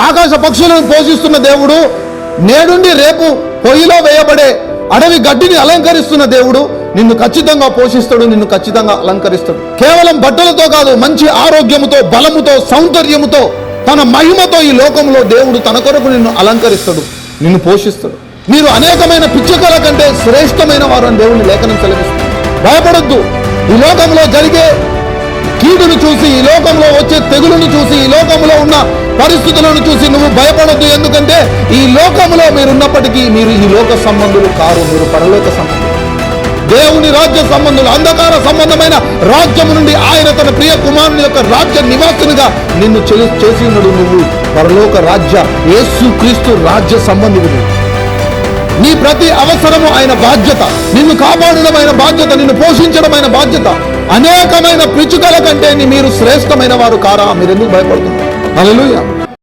ఆకాశ పక్షులను పోషిస్తున్న దేవుడు, నేడుండి రేపు పొయ్యిలో వేయబడే అడవి గడ్డిని అలంకరిస్తున్న దేవుడు నిన్ను ఖచ్చితంగా పోషిస్తాడు, నిన్ను ఖచ్చితంగా అలంకరిస్తాడు. కేవలం బట్టలతో కాదు, మంచి ఆరోగ్యముతో, బలముతో, సౌందర్యముతో, తన మహిమతో ఈ లోకంలో దేవుడు తన కొరకు నిన్ను అలంకరిస్తాడు, నిన్ను పోషిస్తాడు. మీరు అనేకమైన పిచ్చుకల కంటే శ్రేష్టమైన వారు అని దేవుని లేఖనం సెలవిస్తుంది. భయపడొద్దు. ఈ లోకంలో జరిగే కీడును చూసి, ఈ లోకంలో వచ్చే తెగులును చూసి, ఈ లోకంలో ఉన్న పరిస్థితులను చూసి నువ్వు భయపడొద్దు. ఎందుకంటే ఈ లోకంలో మీరున్నప్పటికీ మీరు ఈ లోక సంబంధులు కారు, మీరు పరలోక సంబంధులు, దేవుని రాజ్య సంబంధులు. అంధకార సంబంధమైన రాజ్యము నుండి ఆయన తన ప్రియ కుమారుని యొక్క రాజ్య నివాసునిగా నిన్ను చేసి ఉన్నాడు. నువ్వు పరలోక రాజ్య యేసు క్రీస్తు రాజ్య సంబంధుడు. నీ ప్రతి అవసరము ఆయన బాధ్యత, నిన్ను కాపాడడమైన బాధ్యత, నిన్ను పోషించడమైన బాధ్యత. అనేకమైన పిచ్చుకల కంటే మీరు శ్రేష్టమైన వారు కారా? మీరెందుకు భయపడుతున్నారు? హల్లెలూయా.